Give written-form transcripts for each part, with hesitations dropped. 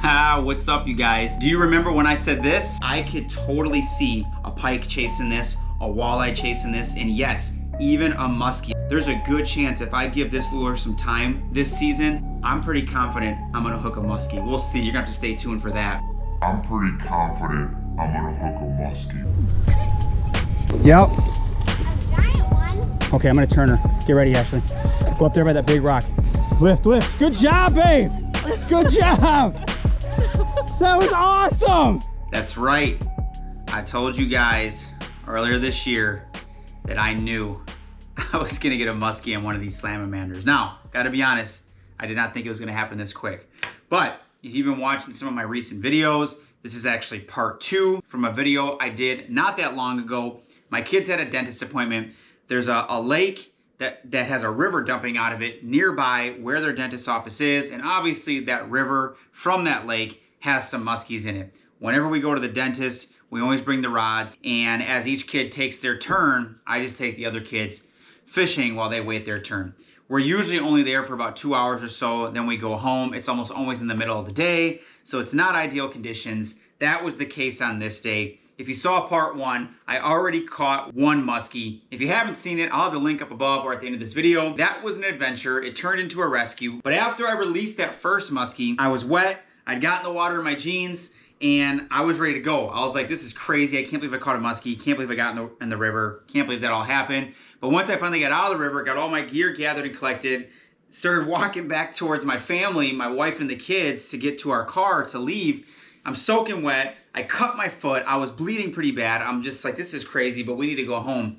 What's up, you guys? Do you remember when I said this? I could totally see a pike chasing this, a walleye chasing this, and yes, even a muskie. There's a good chance if I give this lure some time this season, I'm pretty confident I'm gonna hook a muskie. We'll see, you're gonna have to stay tuned for that. I'm pretty confident I'm gonna hook a muskie. Yep. A giant one. Okay, I'm gonna turn her. Get ready, Ashley. Go up there by that big rock. Lift, lift. Good job, babe. Good job. That was awesome. That's right. I told you guys earlier this year that I knew I was gonna get a muskie on one of these salamanders. Now, gotta be honest, I did not think it was gonna happen this quick. But if you've been watching some of my recent videos, this is actually part 2 from a video I did not that long ago. My kids had a dentist appointment. There's a lake that has a river dumping out of it nearby where their dentist office is. And obviously that river from that lake has some muskies in it. Whenever we go to the dentist, we always bring the rods. And as each kid takes their turn, I just take the other kids fishing while they wait their turn. We're usually only there for about 2 hours or so. Then we go home. It's almost always in the middle of the day. So it's not ideal conditions. That was the case on this day. If you saw part 1, I already caught one muskie. If you haven't seen it, I'll have the link up above or at the end of this video. That was an adventure. It turned into a rescue. But after I released that first muskie, I was wet. I'd gotten the water in my jeans and I was ready to go. I was like, this is crazy. I can't believe I caught a muskie. Can't believe I got in the river. Can't believe that all happened. But once I finally got out of the river, got all my gear gathered and collected, started walking back towards my family, my wife and the kids to get to our car to leave. I'm soaking wet. I cut my foot. I was bleeding pretty bad. I'm just like, this is crazy, but we need to go home.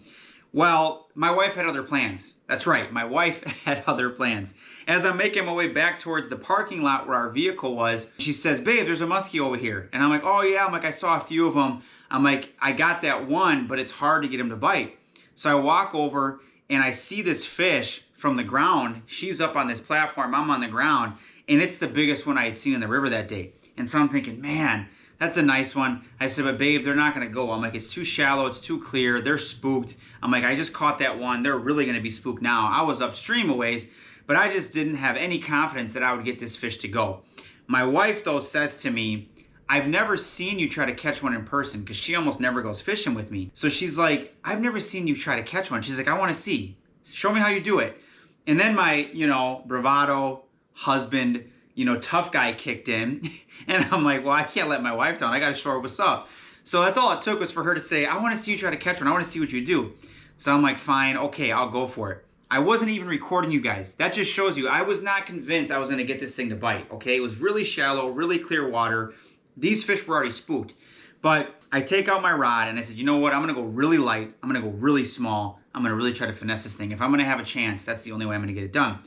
Well, my wife had other plans. That's right. My wife had other plans. As I'm making my way back towards the parking lot where our vehicle was, she says, babe, there's a muskie over here. And I'm like, oh yeah. I'm like, I saw a few of them. I'm like, I got that one, but it's hard to get him to bite. So I walk over and I see this fish from the ground. She's up on this platform. I'm on the ground. And it's the biggest one I had seen in the river that day. And so I'm thinking, man, that's a nice one. I said, but babe, they're not gonna go. I'm like, it's too shallow, it's too clear, they're spooked. I'm like, I just caught that one. They're really gonna be spooked now. I was upstream a ways, but I just didn't have any confidence that I would get this fish to go. My wife, though, says to me, I've never seen you try to catch one in person, because she almost never goes fishing with me. So she's like, I've never seen you try to catch one. She's like, I wanna see. Show me how you do it. And then my, bravado husband, tough guy kicked in. And I'm like, well, I can't let my wife down. I got to show her what's up. So that's all it took was for her to say, I want to see you try to catch one. I want to see what you do. So I'm like, fine, okay, I'll go for it. I wasn't even recording you guys. That just shows you I was not convinced I was going to get this thing to bite, okay? It was really shallow, really clear water. These fish were already spooked. But I take out my rod and I said, you know what? I'm going to go really light. I'm going to go really small. I'm going to really try to finesse this thing. If I'm going to have a chance, that's the only way I'm going to get it done.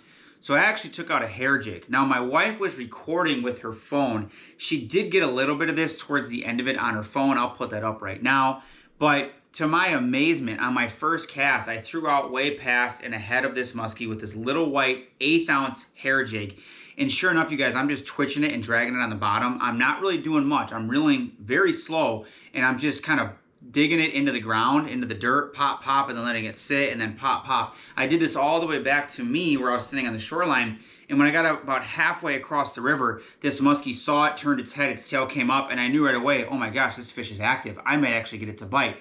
So I actually took out a hair jig. Now my wife was recording with her phone. She did get a little bit of this towards the end of it on her phone. I'll put that up right now. But to my amazement, on my first cast, I threw out way past and ahead of this muskie with this little white 1/8 ounce hair jig. And sure enough, you guys, I'm just twitching it and dragging it on the bottom. I'm not really doing much. I'm reeling very slow and I'm just kind of digging it into the ground, into the dirt, pop, pop, and then letting it sit, and then pop, pop. I did this all the way back to me where I was sitting on the shoreline, and when I got about halfway across the river, this muskie saw it, turned its head, its tail came up, and I knew right away, oh my gosh, this fish is active. I might actually get it to bite.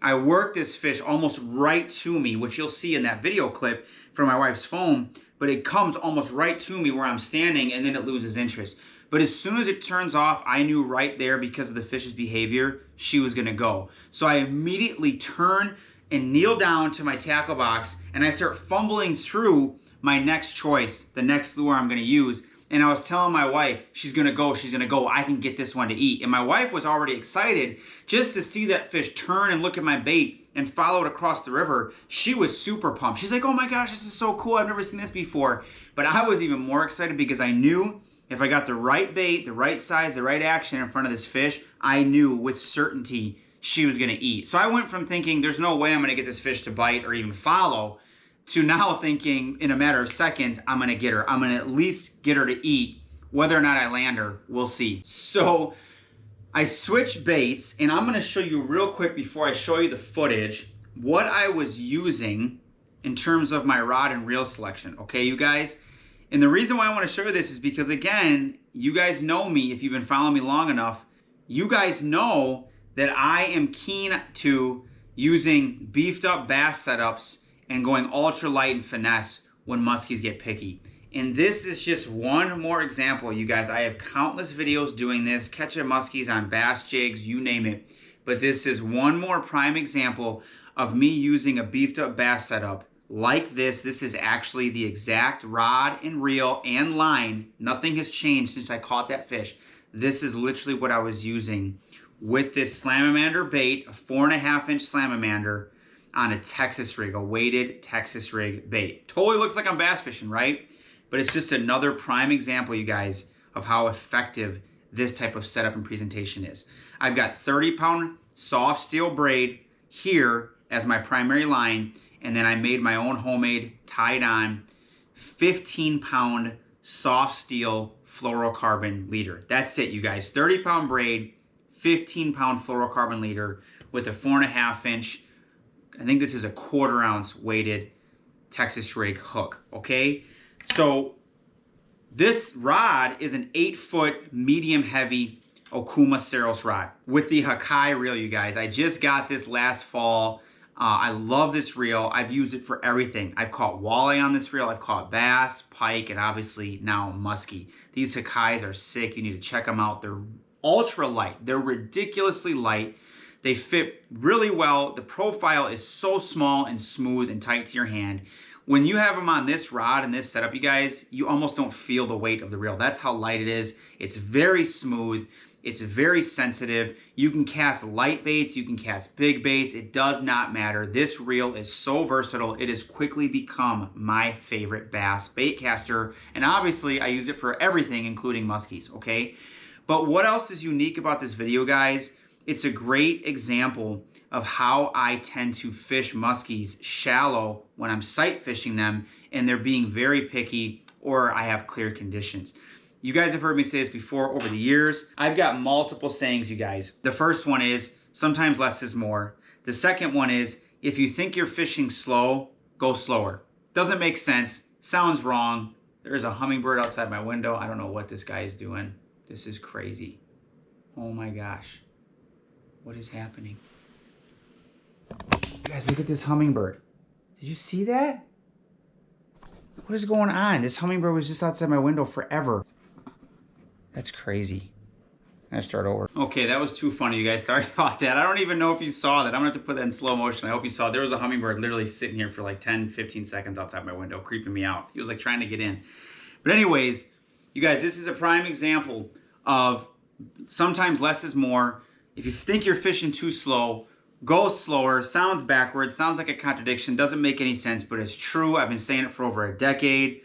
I worked this fish almost right to me, which you'll see in that video clip from my wife's phone, but it comes almost right to me where I'm standing, and then it loses interest. But as soon as it turns off, I knew right there because of the fish's behavior, she was gonna go. So I immediately turn and kneel down to my tackle box and I start fumbling through my next choice, the next lure I'm gonna use. And I was telling my wife, she's gonna go, I can get this one to eat. And my wife was already excited just to see that fish turn and look at my bait and follow it across the river. She was super pumped. She's like, oh my gosh, this is so cool. I've never seen this before. But I was even more excited because I knew if I got the right bait, the right size, the right action in front of this fish, I knew with certainty she was gonna eat. So I went from thinking there's no way I'm gonna get this fish to bite or even follow to now thinking in a matter of seconds, I'm gonna get her. I'm gonna at least get her to eat. Whether or not I land her, we'll see. So I switched baits and I'm gonna show you real quick before I show you the footage, what I was using in terms of my rod and reel selection, okay, you guys? And the reason why I want to show you this is because, again, you guys know me. If you've been following me long enough, you guys know that I am keen to using beefed up bass setups and going ultra light and finesse when muskies get picky. And this is just one more example, you guys. I have countless videos doing this, catching muskies on bass jigs, you name it. But this is one more prime example of me using a beefed up bass setup like this. This is actually the exact rod and reel and line. Nothing has changed since I caught that fish. This is literally what I was using with this Slamamander bait, a 4.5-inch Slamamander on a Texas rig, a weighted Texas rig bait. Totally looks like I'm bass fishing, right? But it's just another prime example, you guys, of how effective this type of setup and presentation is. I've got 30-pound soft steel braid here as my primary line, and then I made my own homemade tied on 15-pound soft steel fluorocarbon leader. That's it, you guys. 30-pound braid, 15-pound fluorocarbon leader with a 4.5-inch, I think this is a 1/4 ounce weighted Texas rig hook, okay? So this rod is an 8-foot medium heavy Okuma Saros rod with the Hakai reel, you guys. I just got this last fall. I love this reel. I've used it for everything. I've caught walleye on this reel. I've caught bass, pike, and obviously now muskie. These Hakais are sick. You need to check them out. They're ultra light. They're ridiculously light. They fit really well. The profile is so small and smooth and tight to your hand. When you have them on this rod and this setup, you guys, you almost don't feel the weight of the reel. That's how light it is. It's very smooth. It's very sensitive. You can cast light baits. You can cast big baits. It does not matter. This reel is so versatile. It has quickly become my favorite bass bait caster. And obviously, I use it for everything, including muskies, okay? But what else is unique about this video, guys? It's a great example of how I tend to fish muskies shallow when I'm sight fishing them and they're being very picky or I have clear conditions. You guys have heard me say this before over the years. I've got multiple sayings, you guys. The first one is, sometimes less is more. The second one is, if you think you're fishing slow, go slower. Doesn't make sense, sounds wrong. There's a hummingbird outside my window. I don't know what this guy is doing. This is crazy. Oh my gosh. What is happening? You guys, look at this hummingbird. Did you see that? What is going on? This hummingbird was just outside my window forever. That's crazy. I'm gonna start over. Okay, that was too funny, you guys. Sorry about that. I don't even know if you saw that. I'm gonna have to put that in slow motion. I hope you saw. There was a hummingbird literally sitting here for like 10, 15 seconds outside my window, creeping me out. He was like trying to get in. But anyways, you guys, this is a prime example of sometimes less is more. If you think you're fishing too slow, go slower. Sounds backwards, sounds like a contradiction, doesn't make any sense, but it's true. I've been saying it for over a decade.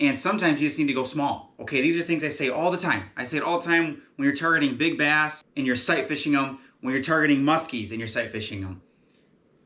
And sometimes you just need to go small. Okay, these are things I say all the time. I say it all the time when you're targeting big bass and you're sight fishing them, when you're targeting muskies and you're sight fishing them.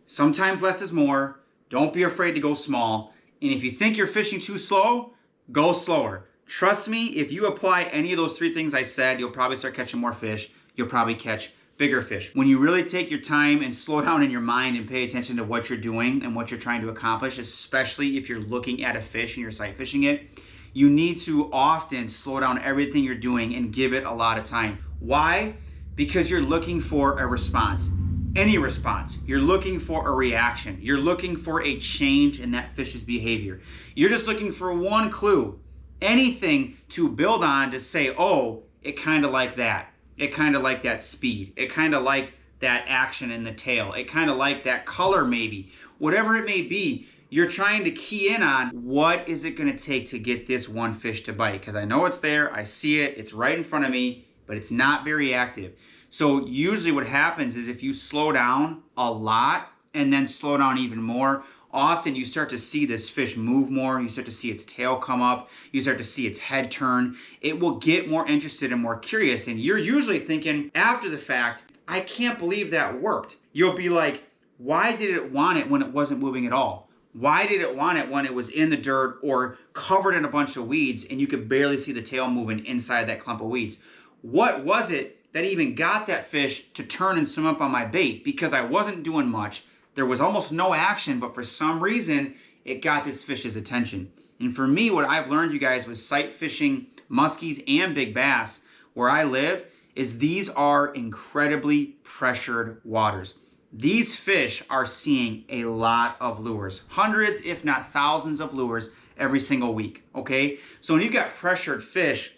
Sometimes less is more. Don't be afraid to go small. And if you think you're fishing too slow, go slower. Trust me, if you apply any of those 3 things I said, you'll probably start catching more fish. You'll probably catch bigger fish. When you really take your time and slow down in your mind and pay attention to what you're doing and what you're trying to accomplish, especially if you're looking at a fish and you're sight fishing it, you need to often slow down everything you're doing and give it a lot of time. Why? Because you're looking for a response. Any response. You're looking for a reaction. You're looking for a change in that fish's behavior. You're just looking for one clue. Anything to build on to say, oh, it kind of like that. It kind of liked that speed. It kind of liked that action in the tail. It kind of liked that color maybe. Whatever it may be, you're trying to key in on what is it going to take to get this one fish to bite. Because I know it's there. I see it. It's right in front of me, but it's not very active. So usually what happens is if you slow down a lot and then slow down even more, often you start to see this fish move more. You start to see its tail come up. You start to see its head turn. It will get more interested and more curious. And you're usually thinking after the fact, I can't believe that worked. You'll be like, why did it want it when it wasn't moving at all? Why did it want it when it was in the dirt or covered in a bunch of weeds and you could barely see the tail moving inside that clump of weeds? What was it that even got that fish to turn and swim up on my bait? Because I wasn't doing much. There was almost no action, but for some reason, it got this fish's attention. And for me, what I've learned, you guys, with sight fishing muskies and big bass where I live, is these are incredibly pressured waters. These fish are seeing a lot of lures, hundreds if not thousands of lures every single week, okay? So when you've got pressured fish,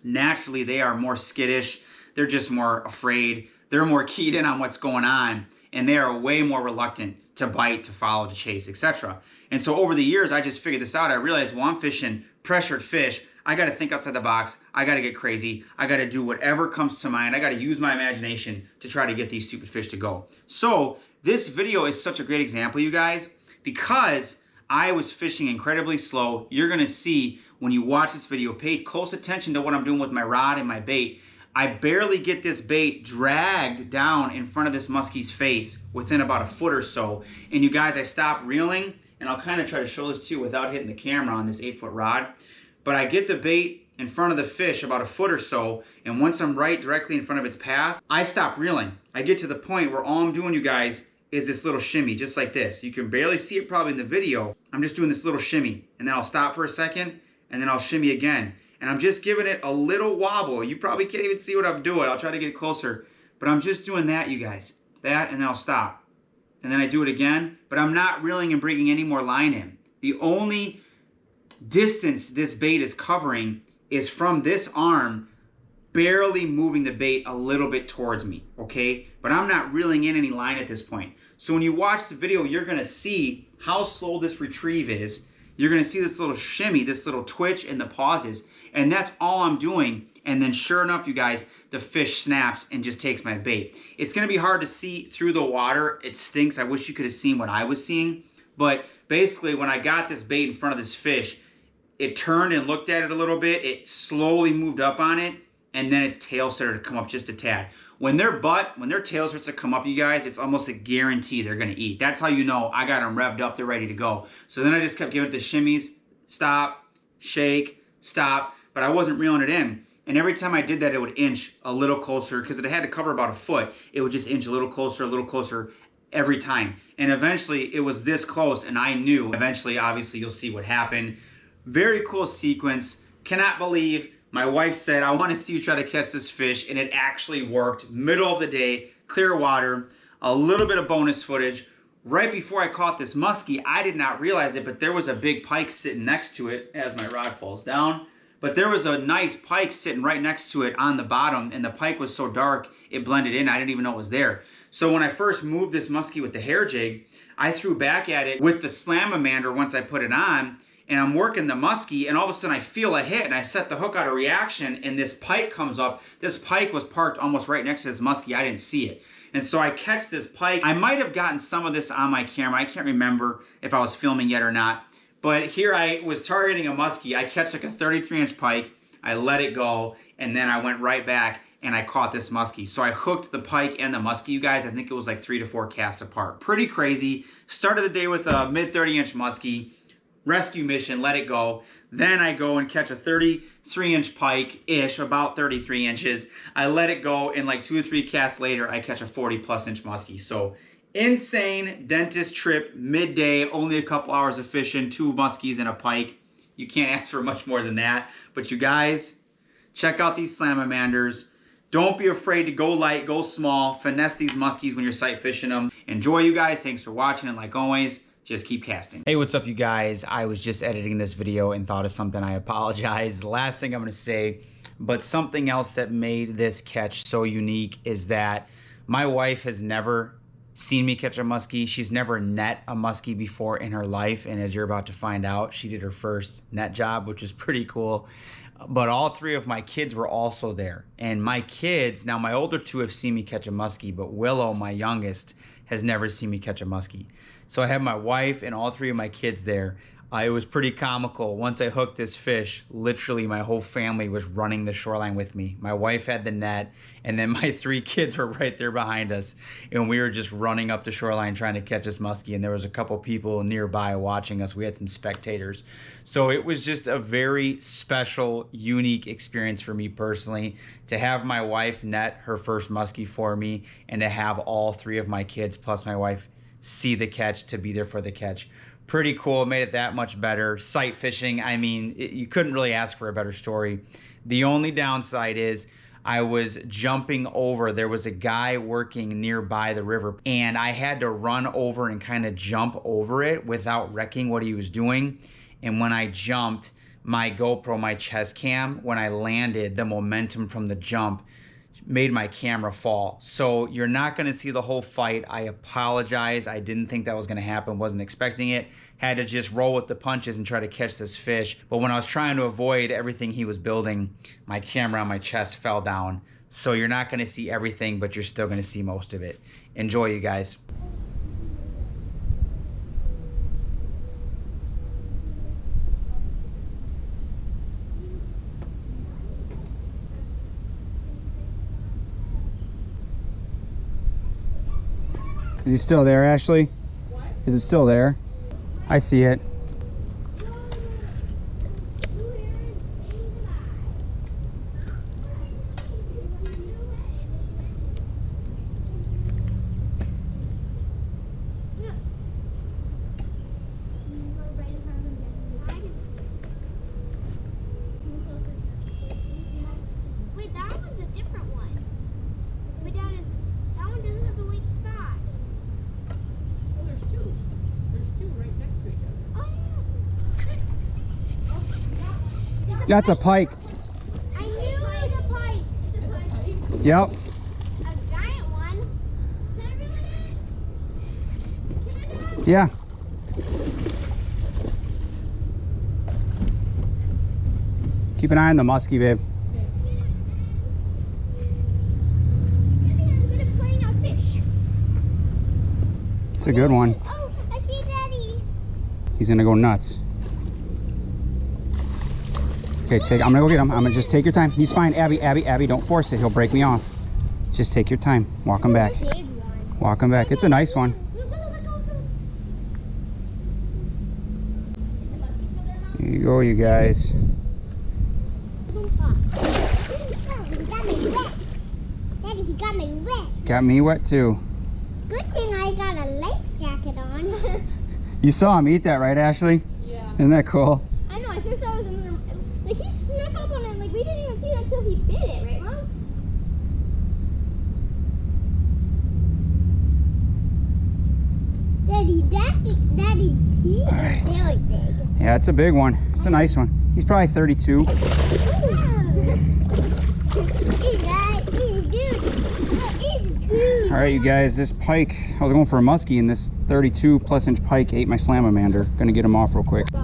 naturally they are more skittish, they're just more afraid, they're more keyed in on what's going on, and they are way more reluctant to bite, to follow, to chase, etc. And so over the years, I just figured this out. I realized, well, I'm fishing pressured fish, I got to think outside the box. I got to get crazy. I got to do whatever comes to mind. I got to use my imagination to try to get these stupid fish to go. So this video is such a great example, you guys, because I was fishing incredibly slow. You're going to see when you watch this video, pay close attention to what I'm doing with my rod and my bait. I barely get this bait dragged down in front of this muskie's face within about a foot or so. And you guys, I stopped reeling, and I'll kind of try to show this to you without hitting the camera on this 8-foot rod. But I get the bait in front of the fish about a foot or so, and once I'm right directly in front of its path, I stop reeling. I get to the point where all I'm doing, you guys, is this little shimmy, just like this. You can barely see it probably in the video. I'm just doing this little shimmy, and then I'll stop for a second, and then I'll shimmy again. And I'm just giving it a little wobble. You probably can't even see what I'm doing. I'll try to get it closer, but I'm just doing that, you guys. That, and then I'll stop. And then I do it again, but I'm not reeling and bringing any more line in. The only distance this bait is covering is from this arm barely moving the bait a little bit towards me, okay? But I'm not reeling in any line at this point. So when you watch the video, you're gonna see how slow this retrieve is. You're gonna see this little shimmy, this little twitch, and the pauses, and that's all I'm doing. And then sure enough, you guys, the fish snaps and just takes my bait. It's gonna be hard to see through the water. It stinks. I wish you could have seen what I was seeing. But basically, when I got this bait in front of this fish, it turned and looked at it a little bit. It slowly moved up on it, and then its tail started to come up just a tad. When their tail starts to come up, you guys, it's almost a guarantee they're gonna eat. That's how you know I got them revved up, they're ready to go. So then I just kept giving it the shimmies, stop, shake, stop, but I wasn't reeling it in. And every time I did that, it would inch a little closer, because it had to cover about a foot. It would just inch a little closer every time. And eventually it was this close, and I knew eventually, obviously you'll see what happened. Very cool sequence. Cannot believe my wife said, I want to see you try to catch this fish, and it actually worked. Middle of the day, clear water, a little bit of bonus footage. Right before I caught this muskie, I did not realize it, but there was a big pike sitting next to it as my rod falls down. But there was a nice pike sitting right next to it on the bottom, and the pike was so dark, it blended in. I didn't even know it was there. So when I first moved this muskie with the hair jig, I threw back at it with the Slamamander once I put it on, and I'm working the muskie, and all of a sudden I feel a hit, and I set the hook out of reaction, and this pike comes up. This pike was parked almost right next to this muskie. I didn't see it. And so I catch this pike. I might have gotten some of this on my camera. I can't remember if I was filming yet or not. But here I was targeting a muskie. I catch like a 33-inch pike. I let it go, and then I went right back, and I caught this muskie. So I hooked the pike and the muskie, you guys. I think it was like 3 to 4 casts apart. Pretty crazy. Started the day with a mid 30-inch muskie. Rescue mission, let it go. Then I go and catch a 33-inch pike-ish, about 33 inches. I let it go, and like 2 or 3 casts later, I catch a 40-plus inch muskie. So insane dentist trip, midday, only a couple hours of fishing, 2 muskies and a pike. You can't ask for much more than that. But you guys, check out these Slamamanders. Don't be afraid to go light, go small, finesse these muskies when you're sight fishing them. Enjoy, you guys. Thanks for watching, and like always, just keep casting. Hey, what's up, you guys? I was just editing this video and thought of something. I apologize. The last thing I'm gonna say, but something else that made this catch so unique is that my wife has never seen me catch a muskie. She's never net a muskie before in her life, and as you're about to find out, she did her first net job, which is pretty cool. But all 3 of my kids were also there. And my kids, now my older 2 have seen me catch a muskie, but Willow, my youngest, has never seen me catch a muskie. So I have my wife and all 3 of my kids there. It was pretty comical. Once I hooked this fish, literally my whole family was running the shoreline with me. My wife had the net, and then my 3 kids were right there behind us, and we were just running up the shoreline trying to catch this muskie, and there was a couple people nearby watching us. We had some spectators. So it was just a very special, unique experience for me personally to have my wife net her first muskie for me, and to have all 3 of my kids plus my wife see the catch, to be there for the catch. pretty cool. It made it that much better. Sight fishing, I mean, you couldn't really ask for a better story. The only downside is I was jumping over. There was a guy working nearby the river, and I had to run over and kind of jump over it without wrecking what he was doing. And when I jumped, my GoPro, my chest cam, when I landed, the momentum from the jump made my camera fall. So you're not gonna see the whole fight. I apologize. I didn't think that was gonna happen, wasn't expecting it. Had to just roll with the punches and try to catch this fish. But when I was trying to avoid everything he was building, my camera on my chest fell down. So you're not gonna see everything, but you're still gonna see most of it. Enjoy, you guys. Is he still there, Ashley? What? Is it still there? I see it. Wait, that one's a different one. But that one doesn't have the white spot. Well, there's two. There's two right next to each other. Oh yeah. That's a pike. I knew it was a pike. It's a pike. Yep. A giant one. Can I reel it in? Can I do it? Yeah. Keep an eye on the muskie, babe. I'm gonna play on fish. It's a good one. Oh, I see Daddy. He's gonna go nuts. Okay, I'm gonna go get him. I'm gonna just take your time. He's fine, Abby, don't force it. He'll break me off. Just take your time. Walk him back. Big one. Walk him back. It's a nice one. Look, look, look, look, look. Is the monkey still there, Mom? Here you go, you guys. Daddy, he got me wet. Got me wet too. Good thing I got a life jacket on. You saw him eat that, right, Ashley? Yeah. Isn't that cool? I know, I first thought it was another. Like, he snuck up on it, like, we didn't even see it until he bit it, right, Mom? Daddy, he's Alright. really big. Yeah, it's a big one. It's a nice one. He's probably 32. All right, you guys, this pike, I was going for a muskie, and this 32 plus inch pike ate my salamander. Gonna get him off real quick. You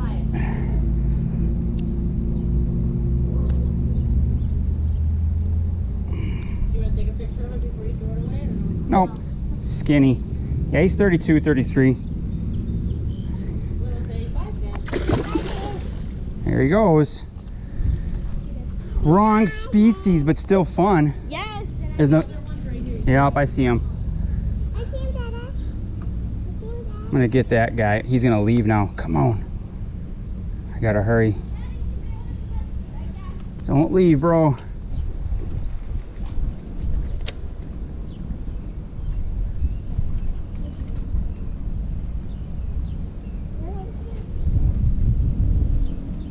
want to take a picture of it before you throw it away or no? Nope, skinny. Yeah, he's 32, 33. Little say 5 then. There he goes. Wrong species, but still fun. Yes. There's no, One's right here. yep, I see him. I see him, Dada. I see him, Dada. I'm gonna get that guy. He's gonna leave now. Come on. I gotta hurry. Don't leave, bro.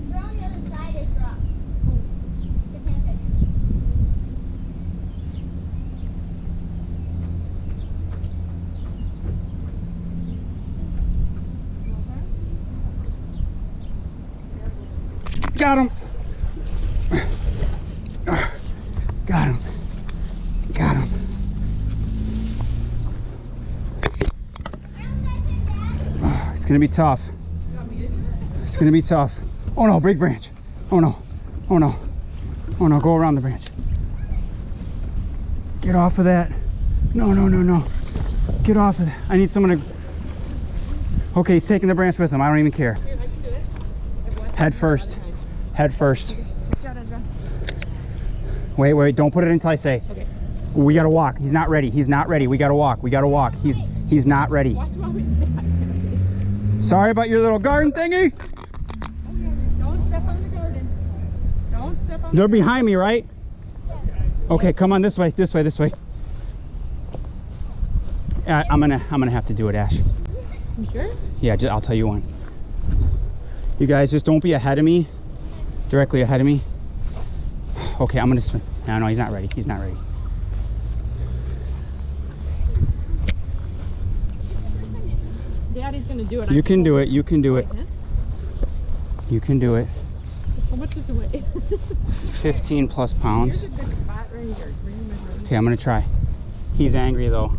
We're on the other side of this rock. The panfish. Got him. Got him. Got him. It's gonna be tough. It's gonna be tough. Oh no, big branch. Oh no. Oh no. Oh no, go around the branch. Get off of that. No, no, no, no. Get off of that. I need someone to. Okay, he's taking the branch with him. I don't even care. Here, I can do it. Head first. Head first. Wait, wait, don't put it until I say. Okay. We gotta walk. He's not ready. He's not ready. We gotta walk. We gotta walk. He's not ready. Why do I always that? Sorry about your little garden thingy. Don't step on the garden. Don't step on They're behind me, right? Okay, come on this way, this way, this way. I'm gonna have to do it, Ash. You sure? Yeah, I'll tell you when. You guys just don't be ahead of me. Directly ahead of me. Okay, I'm gonna swim. No, he's not ready. He's not ready. Daddy's gonna do it. You can do it. You can do it. You can do it. How much does it weigh? 15 plus pounds. Here's a good spot right here. Okay, I'm gonna try. He's angry though.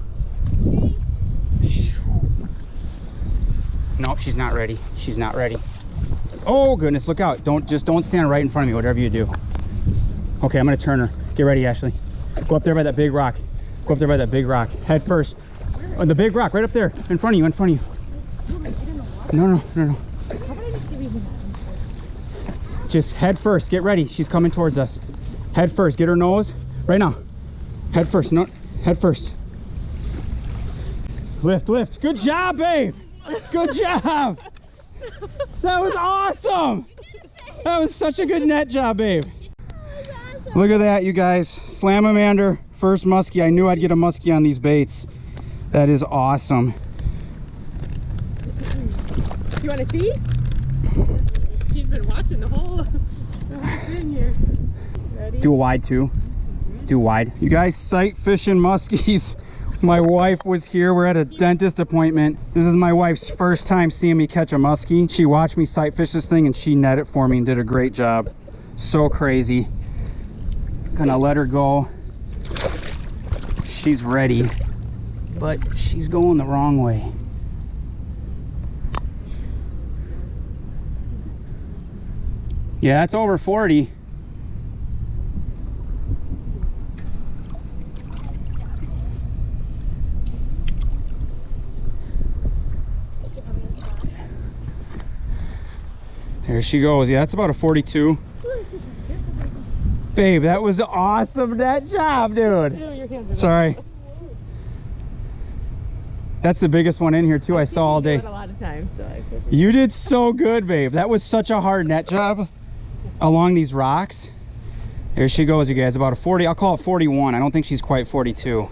Nope, she's not ready. She's not ready. Oh goodness, look out. Don't stand right in front of me, whatever you do. Okay, I'm gonna turn her. Get ready, Ashley. Go up there by that big rock. Go up there by that big rock. Head first. On the big rock, right up there. In front of you, in front of you. No. How about I just give you the Just head first. Get ready. She's coming towards us. Head first. Get her nose. Right now. Head first. No, head first. Lift, lift. Good job, babe. Good job. That was awesome. That was such a good net job, babe. Look at that, you guys. Slamamander, first muskie. I knew I'd get a muskie on these baits. That is awesome. You want to see? She's been watching the whole thing here. Ready? Do a wide too. Do wide. You guys, sight fishing muskies. My wife was here. We're at a dentist appointment. This is my wife's first time seeing me catch a muskie. She watched me sight fish this thing and she net it for me and did a great job. So crazy. Gonna let her go. She's ready, but she's going the wrong way. Yeah, it's over 40. There she goes. Yeah, that's about a 42. Babe, that was awesome net job, dude. Sorry. That's the biggest one in here too. I saw all day. A lot of times, so I could... You did so good, babe. That was such a hard net job along these rocks. There she goes, you guys. About a 40. I'll call it 41. I don't think she's quite 42.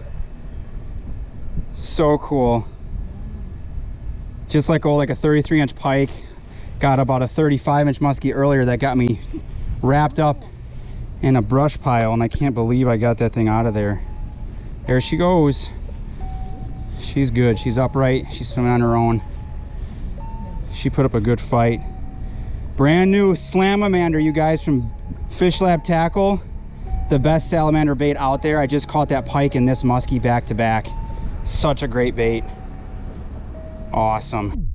So cool. Just like like a 33-inch pike. Got about a 35-inch muskie earlier that got me wrapped up in a brush pile, and I can't believe I got that thing out of there. There she goes. She's good. She's upright. She's swimming on her own. She put up a good fight. Brand new Slamamander, you guys, from Fish Lab Tackle. The best salamander bait out there. I just caught that pike and this muskie back to back. Such a great bait. Awesome.